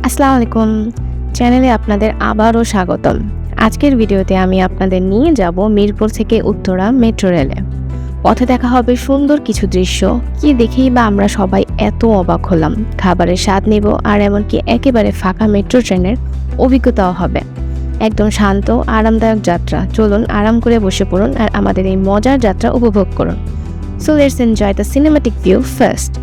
আসসালামু আলাইকুম। চ্যানেলে আপনাদের আবারও স্বাগতম। আজকের ভিডিওতে আমি আপনাদের নিয়ে যাব মিরপুর থেকে উত্তরা মেট্রো রেলে। পথে দেখা হবে সুন্দর কিছু দৃশ্য, কি দেখেই বা আমরা সবাই এত অবাক হলাম। খাবারের স্বাদ নেব আর এমনকি একেবারে ফাঁকা মেট্রো ট্রেনের অভিজ্ঞতাও হবে। একদম শান্ত আরামদায়ক যাত্রা। চলুন আরাম করে বসে পড়ুন আর আমাদের এই মজার যাত্রা উপভোগ করুন। So let's enjoy the cinematic view first.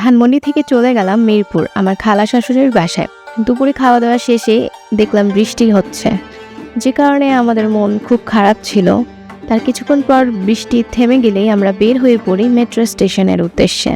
Dhanmondi থেকে চলে গেলাম মিরপুর আমার খালা শাশুড়ির বাসায়। দুপুরে খাওয়া দাওয়া শেষে দেখলাম বৃষ্টি হচ্ছে, যে কারণে আমাদের মন খুব খারাপ ছিল। তার কিছুক্ষণ পর বৃষ্টি থেমে গেলেই আমরা বের হয়ে পড়ি মেট্রো স্টেশনের উদ্দেশ্যে।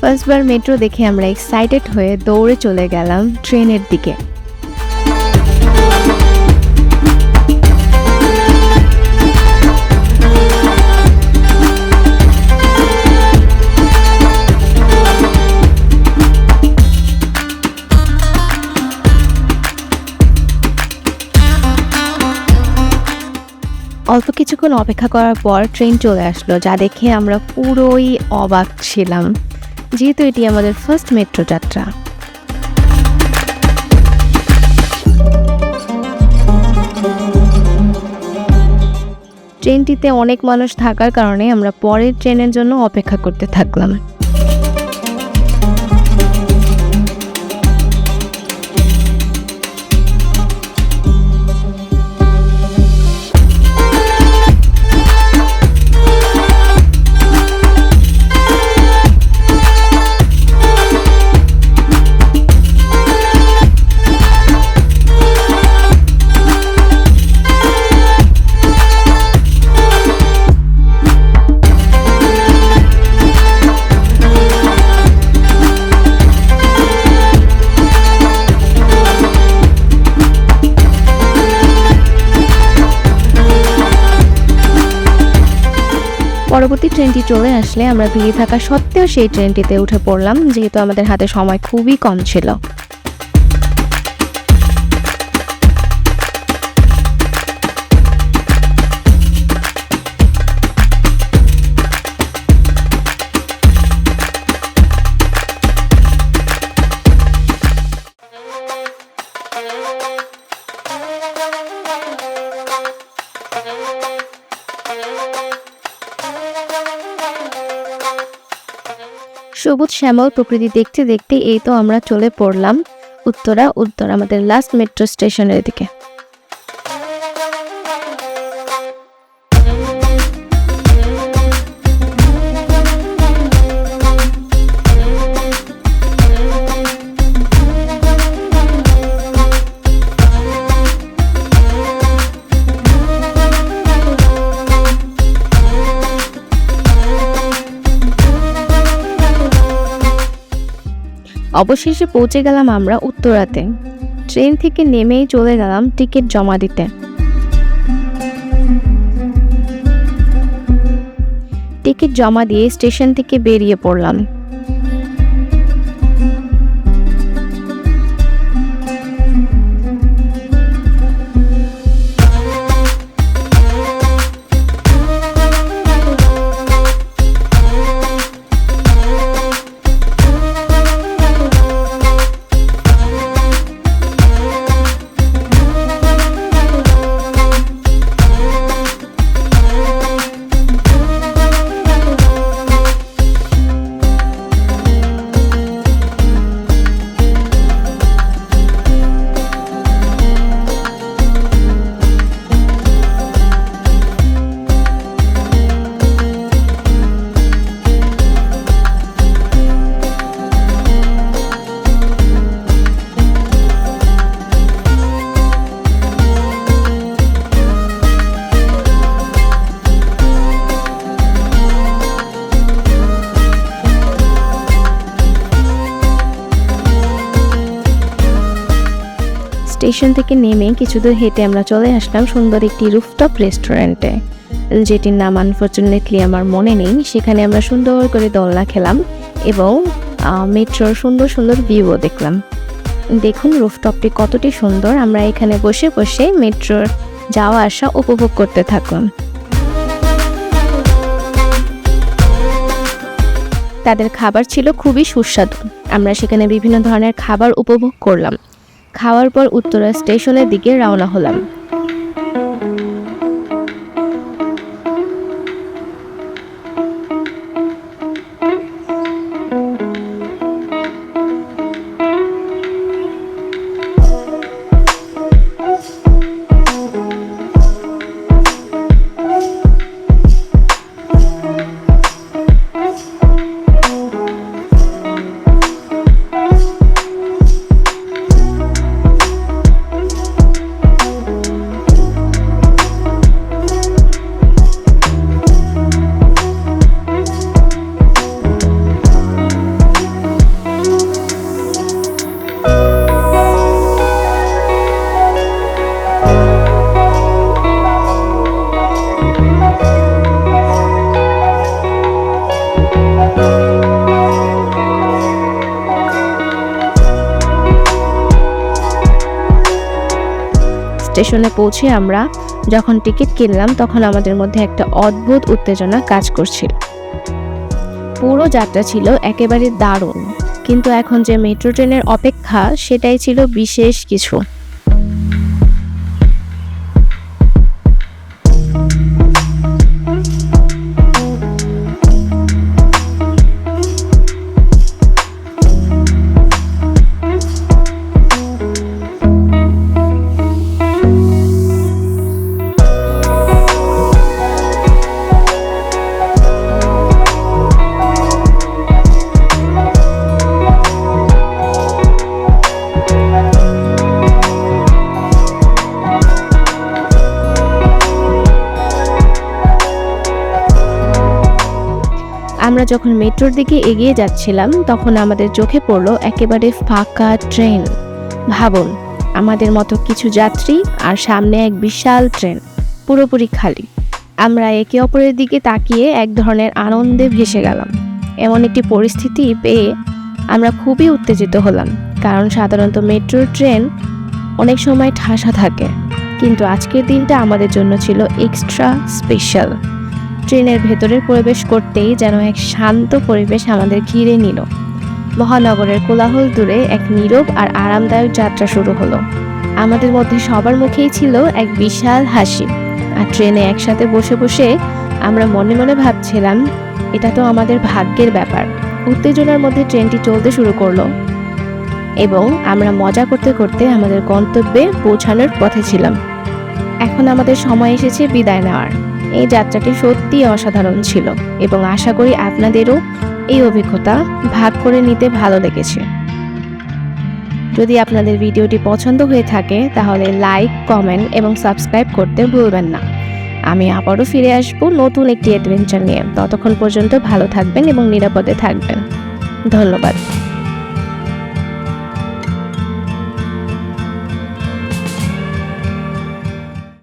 ফার্স্টবার মেট্রো দেখে আমরা এক্সাইটেড হয়ে দৌড়ে চলে গেলাম ট্রেনের দিকে। অল্প কিছুক্ষণ অপেক্ষা করার পর ট্রেন চলে আসলো, যা দেখে আমরা পুরোই অবাক ছিলাম, যেহেতু এটি আমাদের ফার্স্ট মেট্রো যাত্রা। ট্রেনটিতে অনেক মানুষ থাকার কারণে আমরা পরের ট্রেনের জন্য অপেক্ষা করতে থাকলাম। পরবর্তী ট্রেনটি চলে আসলে আমরা ভিড়ে থাকা সত্ত্বেও সেই ট্রেনটিতে উঠে পড়লাম, যেহেতু আমাদের হাতে সময় খুবই কম ছিল। সবুজ শ্যামল প্রকৃতি দেখতে দেখতে এই তো আমরা চলে পড়লাম উত্তরা আমাদের লাস্ট মেট্রো স্টেশনের দিকে। অবশেষে পৌঁছে গেলাম আমরা উত্তরাতে। ট্রেন থেকে নেমেই চলে গেলাম টিকিট জমা দিতে। টিকিট জমা দিয়ে স্টেশন থেকে বেরিয়ে পড়লাম। স্টেশন থেকে নেমে কিছু দূর হেঁটে আমরা চলে আসলাম সুন্দর একটি রুফটপ রেস্টুরেন্টে, যেটির নাম আনফরচুনেটলি আমার মনে নেই। সেখানে আমরা সুন্দর করে দোলনা খেলাম এবং মেট্রোর সুন্দর সুন্দর ভিউও দেখলাম। দেখুন রুফটপটি কতটি সুন্দর। আমরা এখানে বসে বসে মেট্রোর যাওয়া আসা উপভোগ করতে থাকলাম। তাদের খাবার ছিল খুবই সুস্বাদু। আমরা সেখানে বিভিন্ন ধরনের খাবার উপভোগ করলাম। খাওয়ার পর উত্তরা স্টেশনের দিকে রওনা হলাম। স্টেশনে পৌঁছে আমরা যখন টিকিট কিনলাম তখন আমাদের মধ্যে একটা অদ্ভুত উত্তেজনা কাজ করছিল। পুরো যাত্রা ছিল একেবারে দারুণ, কিন্তু এখন যে মেট্রো ট্রেনের অপেক্ষা সেটাই ছিল বিশেষ কিছু। আমরা যখন মেট্রোর দিকে এগিয়ে যাচ্ছিলাম তখন আমাদের চোখে পড়ল একেবারে ফাঁকা ট্রেন। ভাবুন, আমাদের মতো কিছু যাত্রী আর সামনে এক বিশাল ট্রেন পুরোপুরি খালি। আমরা একে অপরের দিকে তাকিয়ে এক ধরনের আনন্দে ভেসে গেলাম। এমন একটি পরিস্থিতি পেয়ে আমরা খুবই উত্তেজিত হলাম, কারণ সাধারণত মেট্রোর ট্রেন অনেক সময় ঠাসা থাকে, কিন্তু আজকের দিনটা আমাদের জন্য ছিল এক্সট্রা স্পেশাল। ট্রেনের ভেতরের প্রবেশ করতেই যেন এক শান্ত পরিবেশ আমাদের ঘিরে নিল। মহানগরের কোলাহল দূরে এক নীরব আর আরামদায়ক যাত্রা শুরু হলো। আমাদের মধ্যে সবার মুখেই ছিল এক বিশাল হাসি। আর ট্রেনে একসাথে বসে বসে আমরা মনে মনে ভাবছিলাম, এটা তো আমাদের ভাগ্যের ব্যাপার। উত্তেজনার মধ্যে ট্রেনটি চলতে শুরু করলো এবং আমরা মজা করতে করতে আমাদের গন্তব্যে পৌঁছানোর পথে ছিলাম। এখন আমাদের সময় এসেছে বিদায় নেওয়ার। এই যাত্রাটি সত্যিই অসাধারণ ছিল এবং আশা করি আপনাদেরও এই অভিজ্ঞতা ভাগ করে নিতে ভালো লেগেছে। যদি আপনাদের ভিডিওটি পছন্দ হয়ে থাকে তাহলে লাইক, কমেন্ট এবং সাবস্ক্রাইব করতে ভুলবেন না। আমি আবারও ফিরে আসব নতুন একটি অ্যাডভেঞ্চার নিয়ে। ততক্ষণ পর্যন্ত ভালো থাকবেন এবং নিরাপদে থাকবেন। ধন্যবাদ।